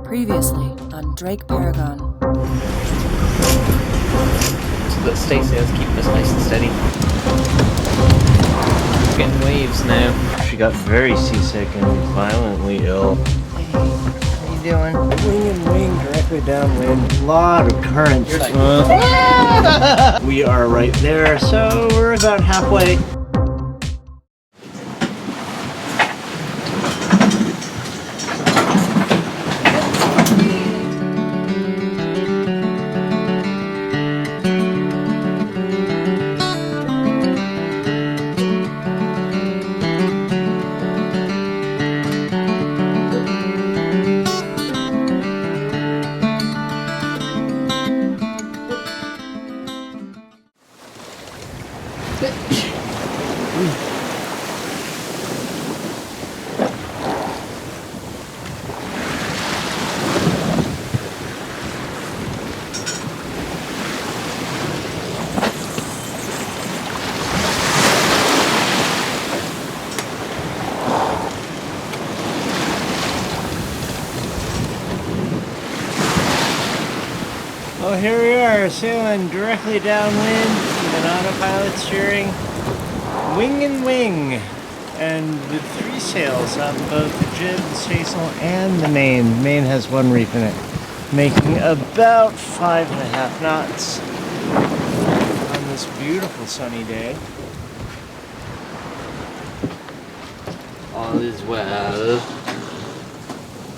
Previously on DrakeParagon. So the staysail's keeping us nice and steady. We're getting waves now. She got very seasick and violently ill. Hey, how you doing? Wing and wing directly downwind. A lot of currents. You're like, We are right there, so we're about halfway. Oh, here we are, sailing directly downwind with an autopilot steering, wing and wing, and with 3 sails on both the jib, the staysail, and the main. The main has 1 reef in it, making about 5.5 knots on this beautiful sunny day. all is well.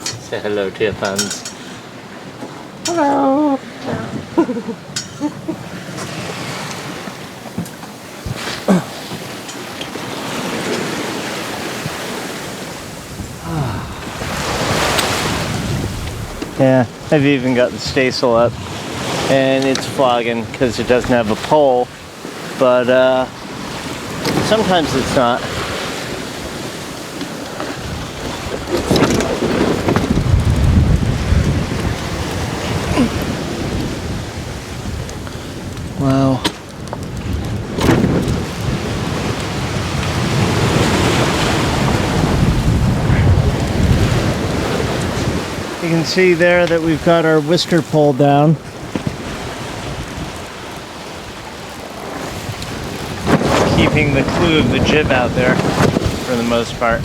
Say hello to your fans. Hello! Yeah, I've even got the staysail up and it's flogging because it doesn't have a pole, but sometimes it's not. Wow. You can see there that we've got our whisker pole down. Keeping the clue of the jib out there for the most part.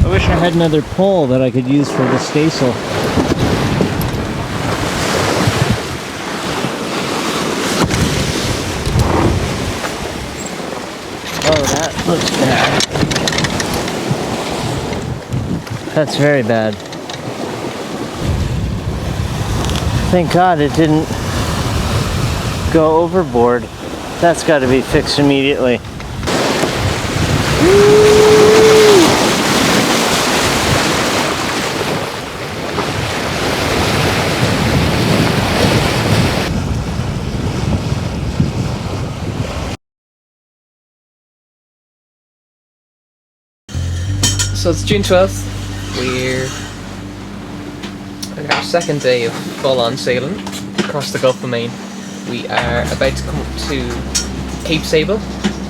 I wish I had another pole that I could use for the staysail. Oh, that looks bad. That's very bad. Thank God it didn't go overboard. That's got to be fixed immediately. So it's June 12th. We're on our second day of full-on sailing across the Gulf of Maine. We are about to come up to Cape Sable,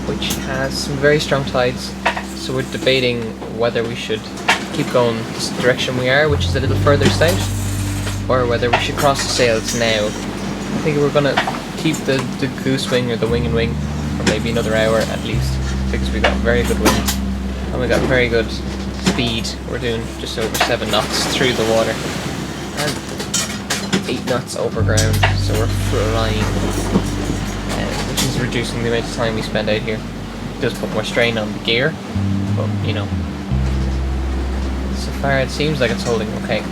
which has some very strong tides. So we're debating whether we should keep going this direction we are, which is a little further south, or whether we should cross the sails now. I think we're gonna keep the goose wing or the wing and wing for maybe another hour at least, because we got very good wind and we got very good speed. We're doing just over 7 knots through the water and 8 knots over ground, so we're flying, which is reducing the amount of time we spend out here. It does put more strain on the gear, but you know, so far it seems like it's holding okay.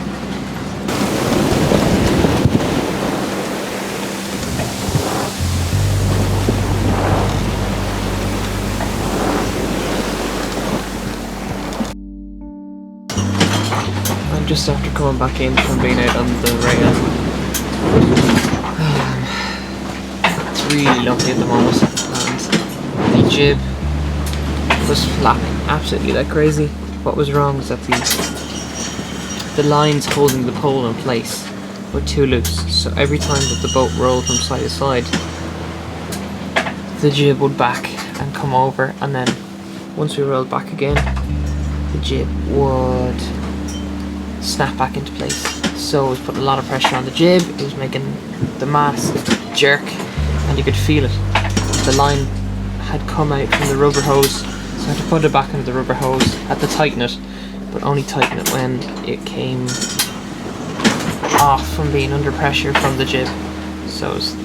Just after coming back in from being out on the rail. It's really lumpy at the moment, and the jib was flapping absolutely like crazy. What was wrong was that the lines holding the pole in place were too loose, so every time that the boat rolled from side to side, the jib would back and come over, and then once we rolled back again, the jib would snap back into place. So it was putting a lot of pressure on the jib, it was making the mast jerk, and you could feel it. The line had come out from the rubber hose, so I had to put it back into the rubber hose, had to tighten it, but only tighten it when it came off from being under pressure from the jib. So it was a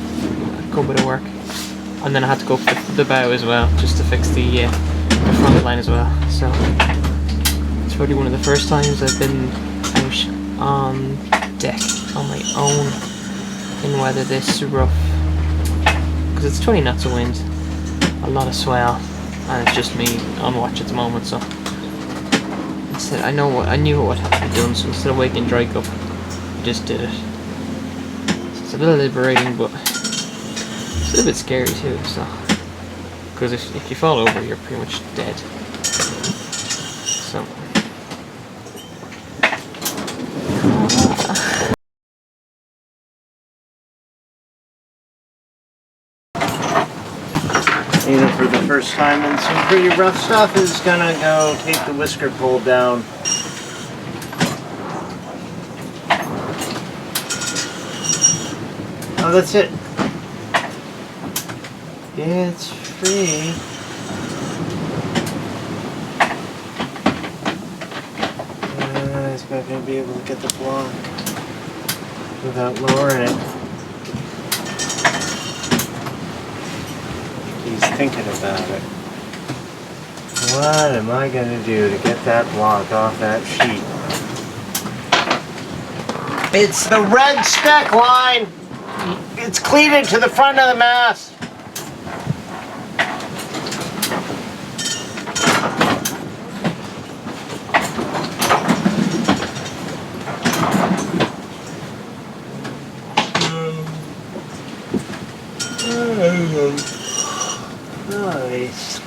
good bit of work. And then I had to go up the bow as well, just to fix the front line as well. So it's probably one of the first times I've been out on deck on my own in weather this rough, because it's 20 knots of wind, a lot of swell, and it's just me on watch at the moment. So instead, I knew what had to be done, so instead of waiting Drake up, I just did it. So it's a little liberating, but it's a little bit scary too. So because if you fall over, you're pretty much dead. So Eanna, for the first time in some pretty rough stuff, is gonna go take the whisker pole down. Oh, that's it. It's free. He's not gonna be able to get the block without lowering it. He's thinking about it. What am I gonna do to get that block off that sheet? It's the red spec line! It's cleated to the front of the mast! Nice.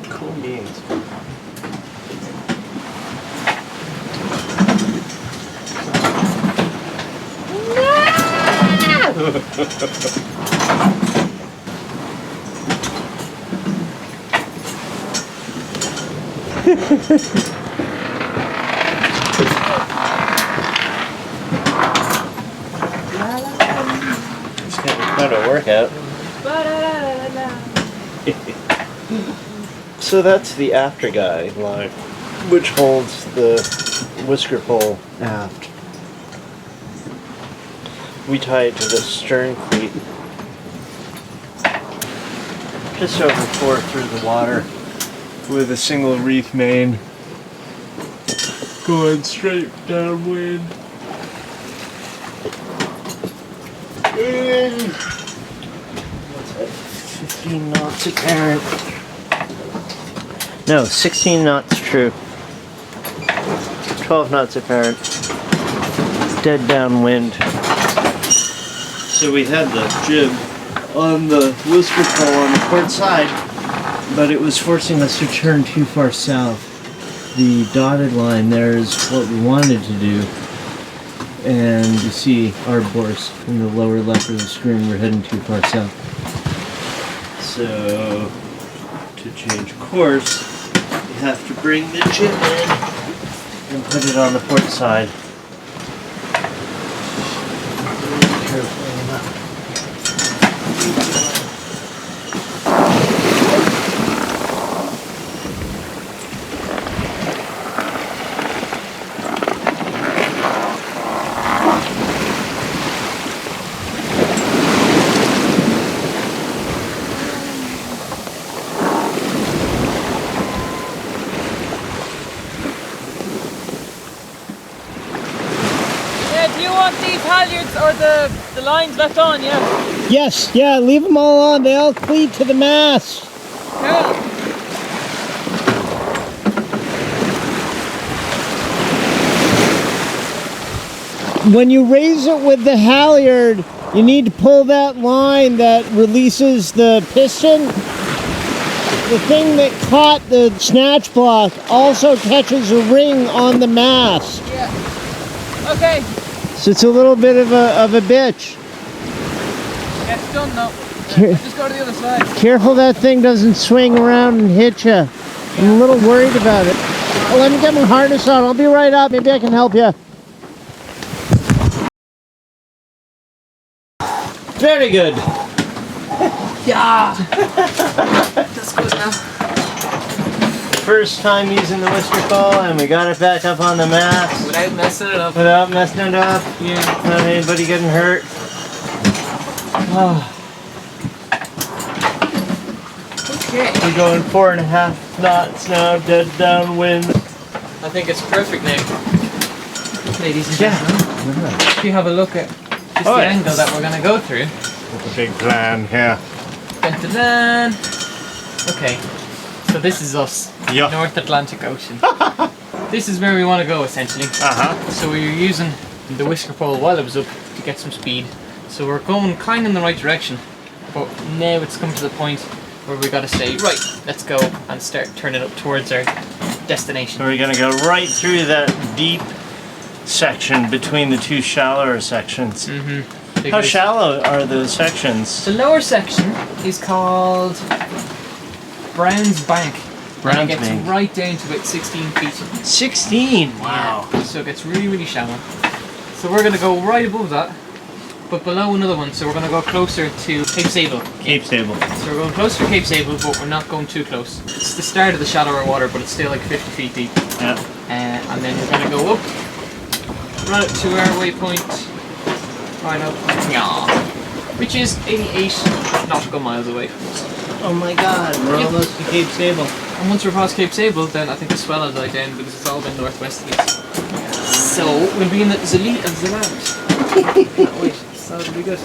Cool beans. It's gonna be quite a workout. So that's the after guy line, which holds the whisker pole aft. We tie it to the stern cleat, just over 4 through the water, with a single reef main going straight downwind. And what's that? 15 knots apparent. No, 16 knots true. 12 knots apparent. Dead downwind. So we had the jib on the whisker pole on the port side, but it was forcing us to turn too far south. The dotted line there is what we wanted to do, and you see our course in the lower left of the screen, we're heading too far south. So to change course, you have to bring the jib in and put it on the port side. Really careful. Do you want these halyards or the lines left on, yeah? Yes, yeah, leave them all on. They all cleat to the mast. Yeah. when you raise it with the halyard, you need to pull that line that releases the piston. The thing that caught the snatch block also catches a ring on the mast. Yeah. Okay. So it's a little bit of a bitch. Yeah, it's done now. Care- Just go to the other side. Careful that thing doesn't swing around and hit you. I'm a little worried about it. Oh, let me get my harness on. I'll be right up. Maybe I can help you. Very good. Yeah. That's good now. First time using the whisker pole, and we got it back up on the mast Without messing it up. without messing it up. Yeah. Not anybody getting hurt. Oh, Okay. we're going 4.5 knots now, dead downwind. I think it's perfect now. Ladies and Yeah. gentlemen, if you have a look at just Oh, the yeah. angle that we're going to go through. That's a big plan, yeah. Dun-dun-dun. Okay, so this is us, Yeah. North Atlantic Ocean. This is where we want to go essentially. Uh-huh. So we were using the whisker pole while it was up to get some speed. So we're going kind of in the right direction, but now it's come to the point where we got to say, right, let's go and start turning up towards our destination. So we're gonna go right through that deep section between the two shallower sections. How shallow are those sections? The lower section is called Brown's Bank. Brown's and it gets Bank. right down to about 16 feet. 16! Wow. Yeah, so it gets really, really shallow. So we're going to go right above that, but below another one. So we're going to go closer to Cape Sable. Cape Sable. So we're going closer to Cape Sable, but we're not going too close. It's the start of the shallower water, but it's still like 50 feet deep. Yeah. And then we're going to go up, right up to our waypoint, right up, yeah, which is 88 nautical miles away from us. Oh my god, we're Yep. almost to Cape Sable. And once we're past Cape Sable, then I think the swell will die down because it's all been northwesterlies. So we'll be in the Zali of Zealand. Can't wait. So it'll be good.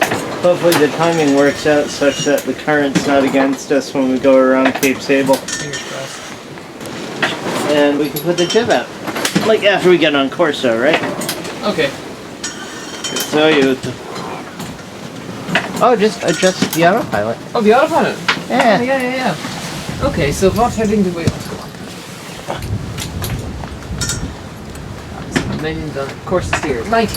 Hopefully the timing works out such that the current's not against us when we go around Cape Sable. Fingers crossed. And we can put the jib out. Like after we get on Corso, right? Okay. So you... Oh, just adjust the autopilot. Oh, the autopilot. Yeah. Yeah. Okay, so what heading do we want to go on? And then the course to steer 90.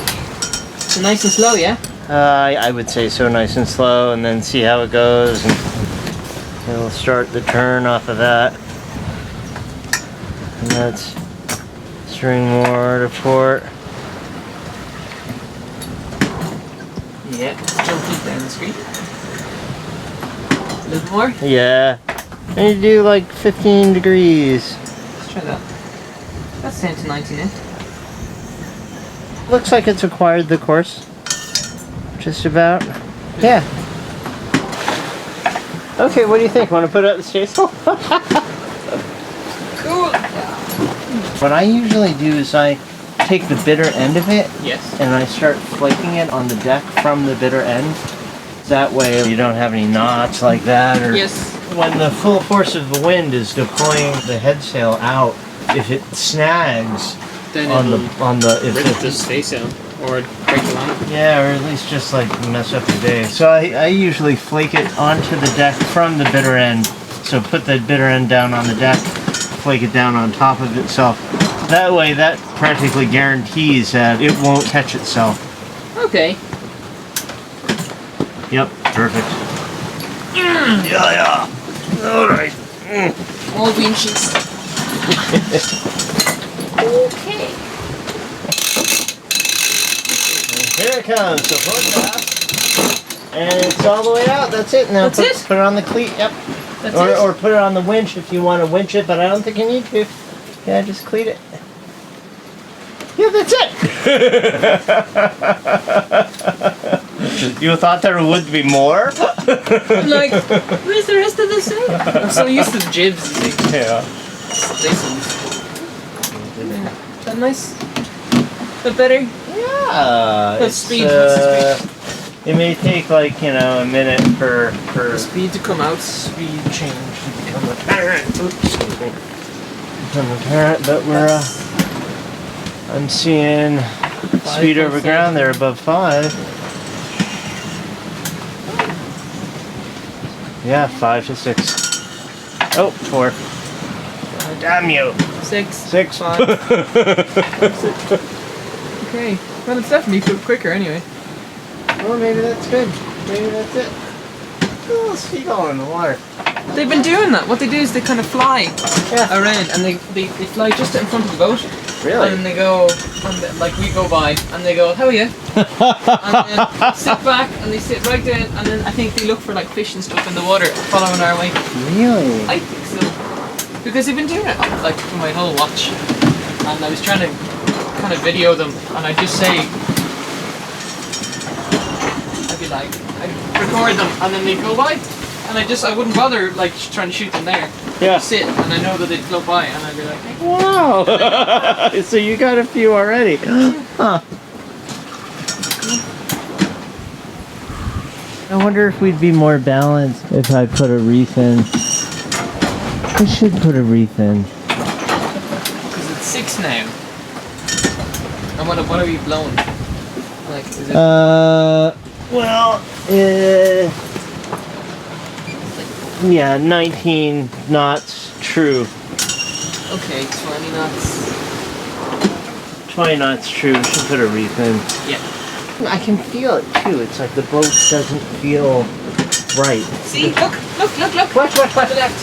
So nice and slow, yeah? I would say so, nice and slow, and then see how it goes. And we'll start the turn off of that. And that's steering more to port. Yeah, still keep down the street. A little more. Yeah. I need to do like 15 degrees. Let's try that. That's 10 to 90 now. Looks like it's acquired the course. Just about. Yeah. Okay, what do you think? Want to put it out the staysail? Cool. What I usually do is I take the bitter end of it Yes. and I start flaking it on the deck from the bitter end. That way you don't have any knots like that. Or Yes. when the full force of the wind is deploying the head sail out, if it snags Then on the if rid it- of the staysail or break the line. yeah, or at least just like mess up your day. So I usually flake it onto the deck from the bitter end. So put the bitter end down on the deck, flake it down on top of itself. That way that practically guarantees that it won't catch itself. Okay. Yep, perfect. Yeah. Alright. All winches. Okay. Here it comes, so forecast. And it's all the way out, that's it. Now That's it? put it on the cleat, yep. That's it. Or put it on the winch if you want to winch it, but I don't think you need to. Yeah, just cleat it. Yeah, that's it! You thought there would be more? I'm like, where's the rest of the sail? I'm so used to the jibs. You see. Yeah. Staysails. Is that nice? Is that better? Yeah. What's speed? What's the It may take like, a minute for Speed to come out. speed change to become apparent. Oops, excuse me. Become apparent, but we're I'm seeing Speed over ground, they're above 5. Yeah, 5 to 6. Oh, 4. Damn you! 6. 6. 5. Okay. Well, it's definitely quicker anyway. Well, maybe that's good. Maybe that's it. Look at a little seagull in the water. They've been doing that. What they do is they kind of fly around, and they fly just in front of the boat. Really? And they go, like we go by, and they go, how are you? And then sit back, and they sit right down, and then I think they look for like fish and stuff in the water, following our way. Really? I think so. Because they've been doing it like for my whole watch, and I was trying to kind of video them, and I just say, I'd be like, I record them, and then they go by, and I wouldn't bother like trying to shoot them there. Yeah. Sit, and I know that they'd float by, and I'd be like, hey. Wow! So you got a few already. Huh. I wonder if we'd be more balanced if I put a reef in. I should put a reef in. Because it's 6 now. And what have you blown? Like, is it? Well, yeah, 19 knots true. Okay, 20 knots. 20 knots true. We should put a reef in. Yeah. I can feel it too. It's like the boat doesn't feel right. See, look. What? To the left.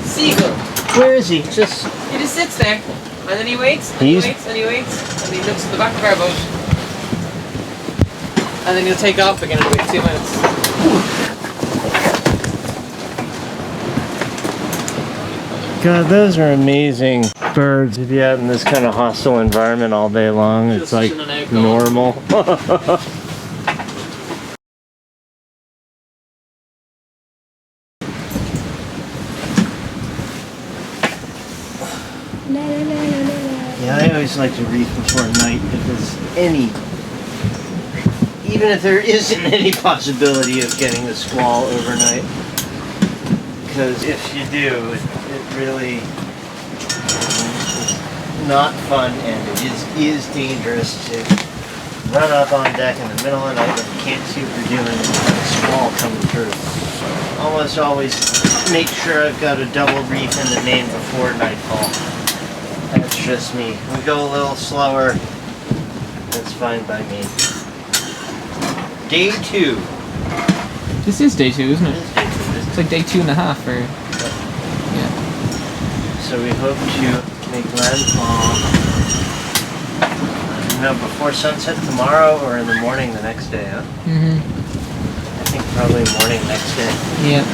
Seagull. Where is he? Just. He just sits there, and then he waits, and He's- he waits, and he waits, and he looks at the back of our boat. And then he'll take off again and wait 2 minutes. God, those are amazing birds. To be out in this kind of hostile environment all day long, it's Just like chilling out, going. normal. Yeah, I always like to reef before night if there's any, even if there isn't any possibility of getting the squall overnight. Because if you do, it really is not fun, and it is dangerous to run up on deck in the middle of the night when you can't see what you're doing and you have a squall coming through. Almost always make sure I've got a double reef in the main before nightfall. That's just me. We go a little slower, that's fine by me. Day 2. This is day 2, isn't It it? is day 2, isn't It's like day 2.5, or yeah. So we hope to make landfall, before sunset tomorrow or in the morning the next day, huh? I think probably morning next day. Yeah.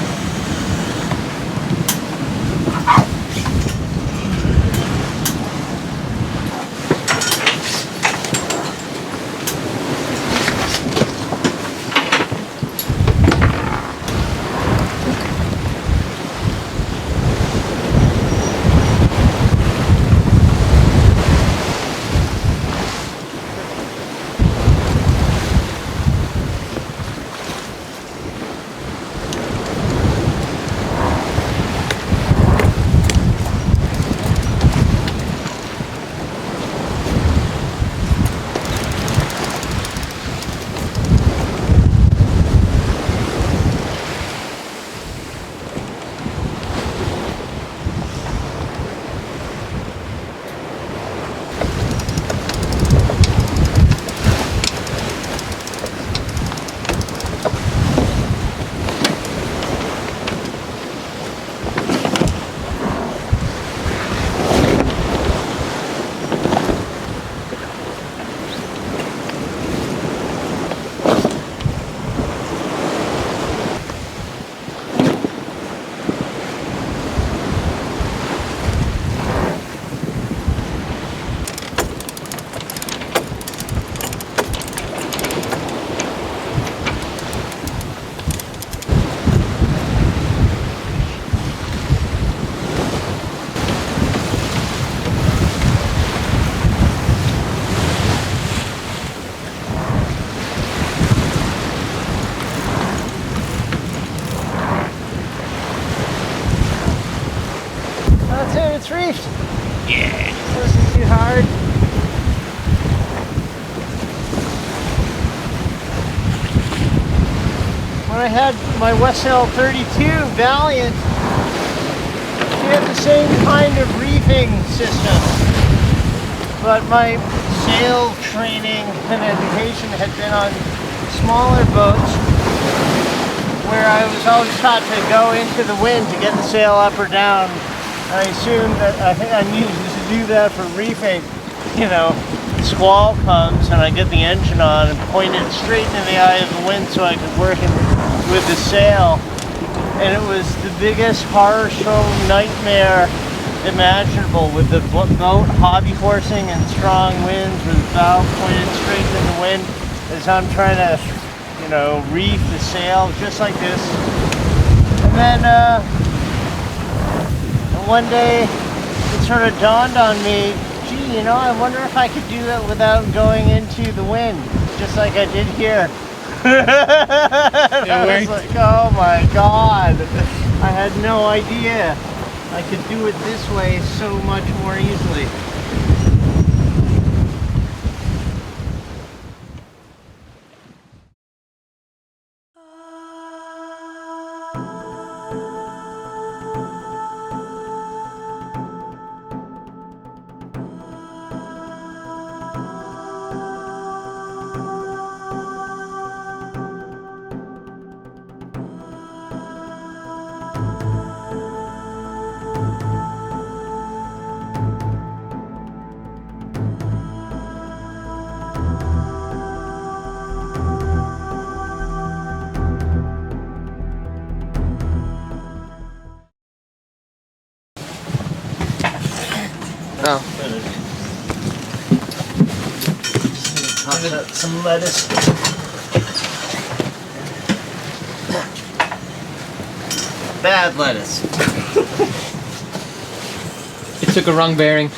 when I had my Westsail 32 Valiant, she had the same kind of reefing system, but my sail training and education had been on smaller boats where I was always taught to go into the wind to get the sail up or down. I assumed that I think I needed to do that for reefing. You know, squall comes and I get the engine on and point it straight into the eye of the wind so I could work with the sail. And it was the biggest horror show nightmare imaginable, with the boat hobby horsing and strong winds with the bow pointed straight in the wind as I'm trying to, you know, reef the sail just like this. And then one day it sort of dawned on me, gee, you know, I wonder if I could do that without going into the wind, just like I did here. I was like, oh my god, I had no idea I could do it this way so much more easily. Oh. Toss out some lettuce. Bad lettuce. It took a wrong bearing.